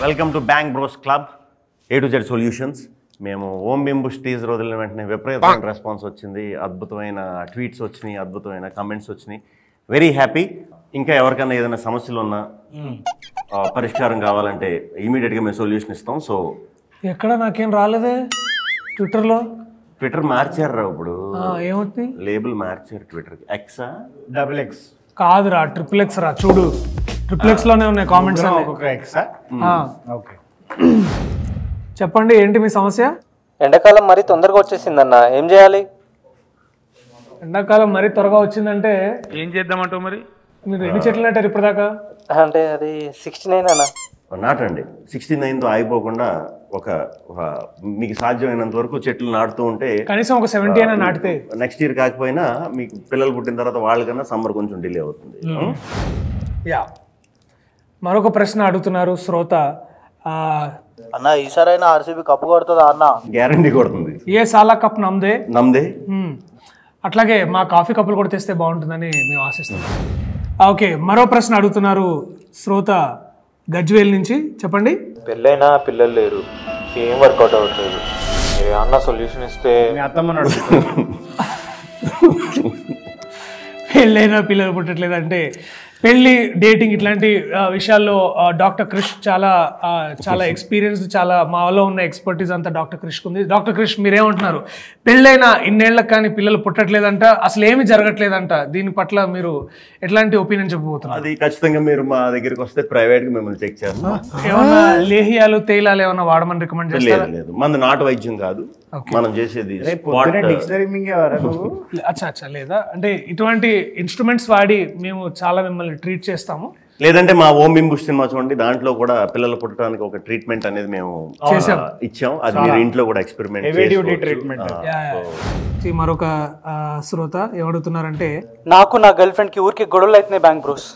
Welcome to bank bros club A to Z solutions. మేము ఓం బింబుష్ teaser వదిలిన వెంటనే విపరీతమైన రెస్పాన్స్ వచ్చింది, అద్భుతమైన ట్వీట్స్ వచ్చినాయి, అద్భుతమైన కమెంట్స్ వచ్చినాయి. Very happy. ఇంకా ఎవరికైనా ఏదైనా సమస్యలు ఉన్నా పరిష్కారం కావాలంటే ఇమీడియట్గా మేము సొల్యూషన్ ఇస్తాం. సో ఎక్కడ నాకేం రాలేదే ట్విట్టర్ మార్చారు ఇప్పుడు, ఏమవుతుంది లేబుల్ మార్చారు ట్విట్టర్కి. ఎక్సా XX కాదురా, XXX రా. చూడు XXX లోనే ఉన్నాయి కామెంట్స్. ఓకే చెప్పండి, ఏంటి మీ సమస్య? ఎండాకాలం మరీ తొందరగా వచ్చేసిందన్న, ఏం చేయాలి? ఎండాకాలం మరీ త్వరగా వచ్చిందంటే ఏం చేద్దామంటావు మరి? మీరు ఎన్ని చెట్లు నాటారు ఇప్పటిదాకా? అంటే అది 69 అన్న. నాటండి. 69తో ఆగిపోకుండా ఒక మీకు సాధ్యమైనంత వరకు చెట్లు నాటుతూ ఉంటే కనీసం ఒక 70 అయినా నాటితే నెక్స్ట్ ఇయర్ కాకపోయినా మీకు పిల్లలు పుట్టిన తర్వాత వాళ్ళకన్నా సమ్మర్ కొంచెం డిలే అవుతుంది. యా, మరొక ప్రశ్న అడుగుతున్నారు శ్రోత. అన్న ఈసారైనా ఆర్సీబీ కప్పు కొడుతుందా అన్న? గ్యారంటీ కొడుతుంది. ఏ సాలా కప్ నమ్దే. అట్లాగే మా కాఫీ కప్పులు కూడా తెస్తే బాగుంటుందని మేము ఆశిస్తున్నాం. ఓకే, మరో ప్రశ్న అడుగుతున్నారు శ్రోత గజ్వేల్ నుంచి. చెప్పండి. పెళ్ళైనా పిల్లలు లేరు, ఏం వర్కౌట్ అవ్వట్లేదు, మీరు అన్న సొల్యూషన్ ఇస్తే. పెళ్ళైనా పిల్లలు పుట్టట్లేదు అంటే పెళ్ళి, డేటింగ్ ఇట్లాంటి విషయాల్లో డాక్టర్ క్రిష్ చాలా ఎక్స్పీరియన్స్, చాలా మాలో ఉన్న ఎక్స్పర్టీస్ అంతా డాక్టర్ క్రిష్కి ఉంది. డాక్టర్ క్రిష్, మీరేమంటున్నారు? పెళ్ళైనా ఇన్నేళ్ళకి కానీ పిల్లలు పుట్టట్లేదంట, అసలు ఏమి జరగట్లేదంట. దీని పట్ల మీరు ఎట్లాంటి ఒపీనియన్ చెప్పబోతున్నారు? అది ఖచ్చితంగా మీరు మా దగ్గరికి వస్తే ప్రైవేట్గా మిమ్మల్ని చెక్ చేస్తాం. ఏమన్నా లేహియాలు తేలాలు ఏమన్నా వాడమని రికమెండ్ చేస్తారా? లేదు, మంది నాటు వైద్యం కాదు, మనం చేసేది అచ్చా లేదా అంటే ఇటువంటి ఇన్స్ట్రుమెంట్స్ వాడి మేము చాలా మిమ్మల్ని ట్రీట్ చేస్తాము. లేదంటే మా ఓం బింబుష్ సినిమా చూడండి, దాంట్లో కూడా పిల్లలు పుట్టడానికి ఒక ట్రీట్మెంట్ అనేది మేము ఇచ్చాం. అది మీరు ఇంట్లో కూడా ఎక్స్పెరిమెంట్. మరొక శ్రోత ఏమడుగుతున్నారంటే, నాకు నా గర్ల్ ఫ్రెండ్ కి ఊరికి గొడవలు అవుతున్నాయి బ్యాంక్ బ్రోస్.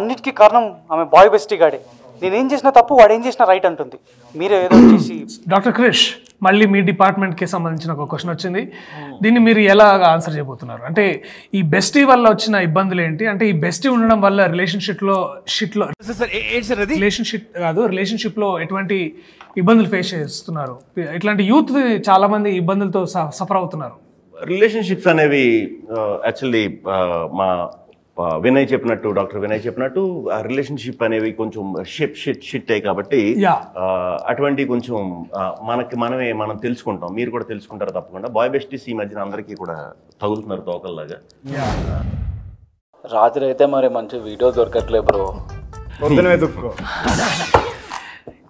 అన్నిటికీ కారణం ఆమె బాయ్ బెస్టీ గాడే. నేనేం చేసినా తప్పు, వాడు ఏం చేసినా రైట్ అంటుంది. మీరు ఏదో చేసి. డాక్టర్ క్రిష్, మళ్ళీ మీ డిపార్ట్మెంట్కి సంబంధించిన ఒక క్వశ్చన్ వచ్చింది. దీన్ని మీరు ఎలా ఆన్సర్ చేయబోతున్నారు? అంటే ఈ బెస్టీ వల్ల వచ్చిన ఇబ్బందులు ఏంటి? అంటే ఈ బెస్టీ ఉండడం వల్ల రిలేషన్షిప్ లో ఎటువంటి ఇబ్బందులు ఫేస్ చేస్తున్నారు? ఇట్లాంటి యూత్ చాలా మంది ఇబ్బందులతో సఫర్ అవుతున్నారు. రిలేషన్షిప్స్ అనేవి యాక్చువల్లీ మా డాక్టర్ వినయ్ చెప్పినట్టు ఆ రిలేషన్షిప్ అనేవి కొంచెం షిట్ అయ్యి కాబట్టి అటువంటి కొంచెం మనం తెలుసుకుంటాం, మీరు కూడా తెలుసుకుంటారు తప్పకుండా. బాయ్ బెస్టీస్ ఈ మధ్యన అందరికీ కూడా తగులుతున్నారు తోకల్లాగా. రాత్రి అయితే మరి మంచి వీడియో దొరకట్లే బ్రో, పొద్దున వెతుక్కో.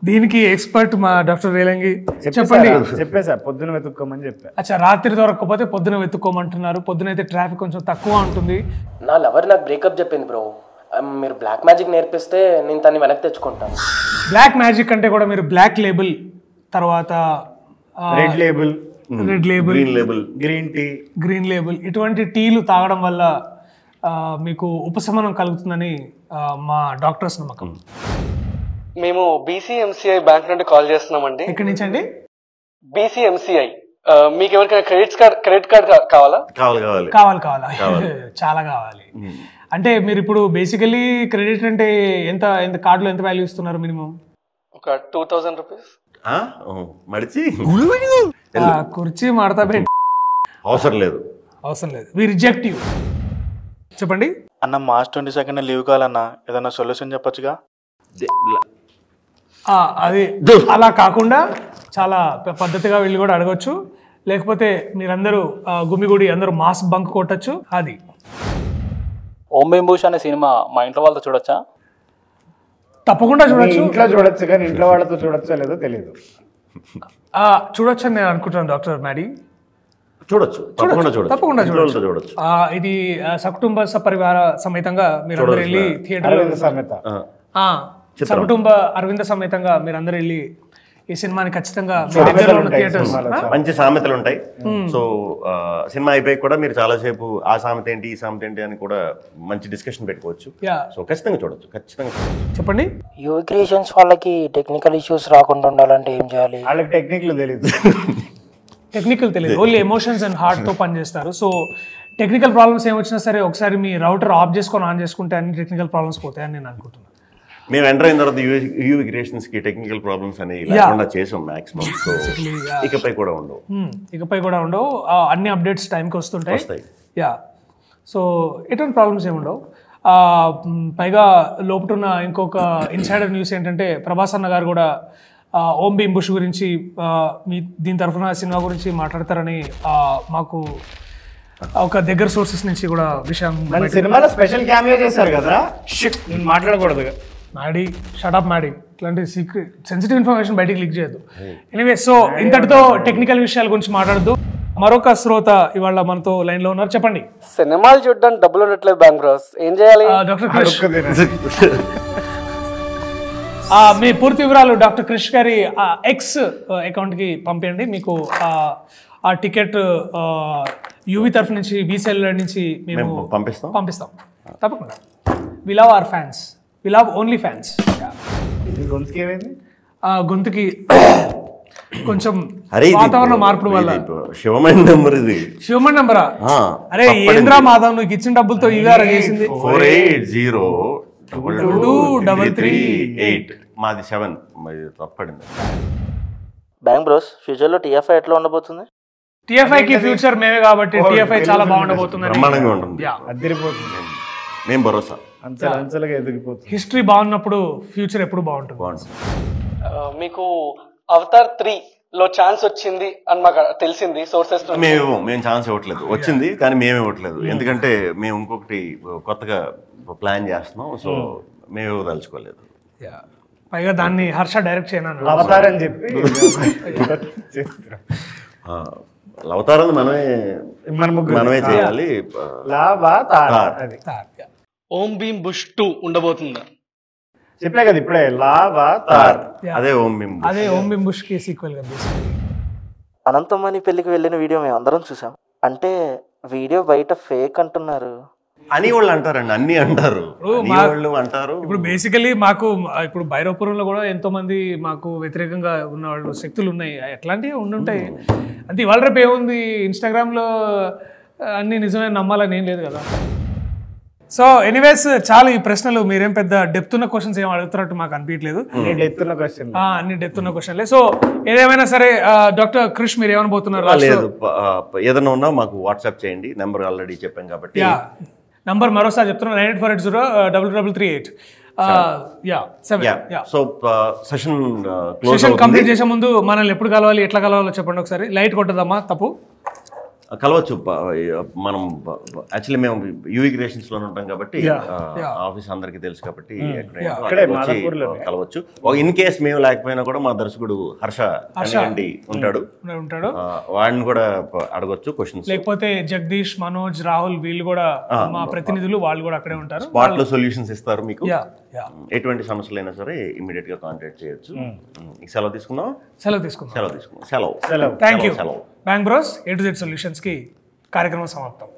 దీనికి ఎక్స్పర్ట్ మా డాక్టర్ రేలంగి. చెప్పండి. చెప్పేసా, పొద్దున వెతుక్కోమని చెప్పా. అచ్చా, రాత్రి దొరకకపోతే పొద్దున వెతుక్కోమంటున్నారు. పొద్దున అయితే ట్రాఫిక్ కొంచెం తక్కువ ఉంటుంది. నా లవర్ నాకు బ్రేకప్ చెప్పింది బ్రో. మీరు బ్లాక్ మ్యాజిక్ నేర్పిస్తే నేను తన్ని వెనక్కి తెచ్చుకుంటాను. బ్లాక్ మ్యాజిక్ అంటే కూడా మీరు బ్లాక్ లేబుల్, తర్వాత రెడ్ లేబుల్, గ్రీన్ లేబుల్ ఇటువంటి టీలు తాగడం వల్ల మీకు ఉపశమనం కలుగుతుందని మా డాక్టర్స్ నమ్మకం. మేము BCMCI బ్యాంక్ నుండి కాల్ చేస్తున్నామండి. ఎక్కడి నుంచి అండి? BCMCI. మీకు ఎవరికైనా క్రెడిట్ కార్డ్ కావాలా? కావాలా? చాలా కావాలి. అంటే మీరు ఇప్పుడు బేసికలీ క్రెడిట్ అంటే ఎంత కార్డులో ఎంత వాల్యూ ఇస్తున్నారు? మినిమం ఒక 2000 రూపీస్. కుర్చీ మాడతా అవసరం లేదు. We reject you. చెప్పండి. అన్న మార్చ్ 22 లీవ్ కావాలన్నా, ఏదన్నా సొల్యూషన్ చెప్పొచ్చుగా? అది అలా కాకుండా చాలా పద్ధతిగా వెళ్ళి కూడా అడగచ్చు. లేకపోతే మీరందరూ గుమిగుడి అందరూ మాస్ బంక్ కొట్టచ్చు. అది ఓం బింబుష్ అనే సినిమా మా ఇంట్లో వాళ్ళతో చూడొచ్చా? తప్పకుండా చూడొచ్చు. ఇంట్లో చూడొచ్చు, కానీ ఇంట్లో వాళ్ళతో చూడొచ్చో లేదో తెలియదు. చూడొచ్చు అని నేను అనుకుంటున్నాను డాక్టర్ మ్యాడీ. తప్పకుండా చూడొచ్చు. ఇది సకుటుంబ సపరివార సమేతంగా మీరందరూ వెళ్ళి థియేటర్ సకుటుంబ అరవింద సమేతంగా మీరందరూ వెళ్ళి ఈ సినిమాని ఖచ్చితంగా మంచి సామెతలు ఉంటాయి. సో సినిమా అయిపోయి కూడా మీరు చాలాసేపు ఆ సామెత ఏంటి ఈ సామెత ఏంటి అని కూడా మంచి డిస్కషన్ పెట్టుకోవచ్చు. సో ఖచ్చితంగా చూడొచ్చు. చెప్పండి. యువ క్రియేషన్స్ వాళ్ళకి టెక్నికల్ ఇష్యూస్ రాకుండా ఉండాలంటే ఏం చేయాలి? వాళ్ళకి టెక్నికల్ తెలియదు, ఓన్లీ ఎమోషన్స్ అండ్ హార్ట్ తో పనిచేస్తారు. సో టెక్నికల్ ప్రాబ్లమ్స్ ఏమొచ్చినా సరే ఒకసారి మీ రౌటర్ ఆఫ్ చేసుకొని ఆన్ చేసుకుంటే అన్ని టెక్నికల్ ప్రాబ్లమ్స్ పోతాయని నేను అనుకుంటున్నాను. మేము ఎంటర్ అయిన తర్వాత యూవి క్రియేషన్స్ కి టెక్నికల్ ప్రాబ్లమ్స్ అనేవి లేకుండా చేసాం మాక్సిమం. సో ఇకపై కూడా ఉండవు. అన్ని అప్డేట్స్ టైంకి వస్తుంటాయి. వస్తాయి. సో ఎటువంటి ప్రాబ్లమ్స్ ఏముండవు. పైగా లోపటున్న ఇంకొక ఇన్సైడర్ న్యూస్ ఏంటంటే ప్రభాస్ అన్న గారు కూడా ఓం భీమ్ బుష్ గురించి దీని తరఫున సినిమా గురించి మాట్లాడతారని మాకు ఒక దగ్గర సోర్సెస్ నుంచి కూడా విషయం. సినిమాలో స్పెషల్ క్యామియో చేశారు కదా, నేను మాట్లాడకూడదు. మ్యాడీ షటప్ మ్యాడీ ఇట్లాంటి సీక్రెట్ సెన్సిటివ్ ఇన్ఫర్మేషన్ బయటికి లీక్ చేయొద్దు. ఎనీవే, సో ఇంతటితో టెక్నికల్ విషయాల గురించి మాట్లాడద్దు. మరొక శ్రోత ఇవాళ మనతో లైన్ లో ఉన్నారు. చెప్పండి. సినిమాలు చూడడానికి డబ్బులు ఉండట్లేదు బ్యాంక్ బ్రోస్, ఏం చేయాలి? డాక్టర్ క్రిష్, మీ పూర్తి వివరాలు డాక్టర్ క్రిష్ గారి ఎక్స్ అకౌంట్ కి పంపించండి. మీకు ఆ టికెట్ యూవి తరఫు నుంచి VCL నుంచి మేము పంపిస్తాం తప్పకుండా. We love our fans, we love only fans. గొంతుకి కొంచెం వాతావరణ మార్పుల వల్ల. శివమణి నెంబరా? అరే ఏంద్రా మాధవ్, నువ్వు ఇచ్చిన డబ్బులతో ఇవాళ చేసింది 48022338. మాది 7 తప్పడింది. బ్యాంక్ బ్రోస్, ఫ్యూచర్ లో TFI ఎట్లా ఉండబోతుంది? TFI కి ఫ్యూచర్ మేమే కాబట్టి TFI చాలా బాగుండబోతుంది. బ్రహ్మాండంగా ఉంటుంది. మేము భరోసా. హిస్టరీ బాగున్నప్పుడు ఫ్యూచర్ ఎప్పుడు బాగుంటుంది. మీకు అవతార్ 3 లో ఛాన్స్ వచ్చింది అని మాకు తెలిసింది సోర్సెస్. మేము ఛాన్స్ ఇవ్వట్లేదు, వచ్చింది కానీ మేము ఇవ్వట్లేదు. ఎందుకంటే మేము ఇంకొకటి కొత్తగా ప్లాన్ చేస్తున్నాం. సో మేము ఇవ్వదలుచుకోలేదు. పైగా దాన్ని హర్ష డైరెక్ట్ చేయను అవతారని చెప్పి అవతారాన్ని మనమే చేయాలి. ఓం భీమ్ బుష్ 2 ఉండబోతుందా? చెప్పే కదా ఇప్పుడే, లావాతార్. అదే ఓం భీమ్ బుష్ కి సీక్వెల్ గా. అనంతమణి పెళ్లికి వెళ్ళిన వీడియో మేము అందరం చూసాం. అంటే వీడియో బయట ఫేక్ అంటున్నారు అని వాళ్ళు అంటారండి, అన్ని అంటారు. ఇప్పుడు బేసికలీ మాకు ఇప్పుడు భైరవపురంలో కూడా ఎంతో మంది మాకు వ్యతిరేకంగా ఉన్న వాళ్ళు శక్తులు ఉన్నాయి. ఎట్లాంటివి ఉండుంటాయి అంటే ఇవాళ రేపు ఏముంది, ఇన్స్టాగ్రామ్ లో అన్ని నిజమే నమ్మాలని ఏం లేదు కదా. సో ఎనీవేస్, చాలా ఈ ప్రశ్నలు మీరేం పెద్ద డెప్త్ ఉన్న క్వశ్చన్స్ ఏం అడుగుతున్నట్టు మాకు అనిపించలేదు. అన్ని డెప్త్ ఉన్న క్వశ్చన్లే. సో ఏదేమైనా సరే డాక్టర్ క్రిష్, మీరు ఏమనబోతున్నారు? లేదు, ఏదైనా ఉన్నా మాకు వాట్సాప్ చేయండి. నెంబర్ ఆల్రెడీ చెప్పాం కాబట్టి. నంబర్ మరోసారి చెప్తున్నా, 9848033338. సో సెషన్ కంప్లీట్ చేసే ముందు మనల్ని ఎప్పుడు కలవాలి, ఎట్లా కలవాలో చెప్పండి ఒకసారి. లైట్ కొట్టదమ్మా, తప్పు కలవచ్చు. మనం యాక్చువల్లీ మేము యూవి క్రియేషన్స్ లో ఉంటాం కాబట్టి ఆఫీస్ అందరికి తెలుసు కాబట్టి కలవచ్చు. ఇన్ కేస్ మేము లేకపోయినా కూడా మా దర్శకుడు హర్ష ఉంటాడు, వాడిని కూడా అడగొచ్చు క్వశ్చన్స్. లేకపోతే జగదీష్, మనోజ్, రాహుల్ వీళ్ళు కూడా మా ప్రతినిధులు, వాళ్ళు కూడా అక్కడే ఉంటారు. స్పాట్ లో సొల్యూషన్స్ ఇస్తారు మీకు. ఎటువంటి సమస్యలైనా సరే ఇమీడియట్ గా కాంటాక్ట్ చేయొచ్చు. సెలవు తీసుకుందాం. Thank you. సెలవు. Bank bros A to Z solutions కి కార్యక్రమం సమాప్తం.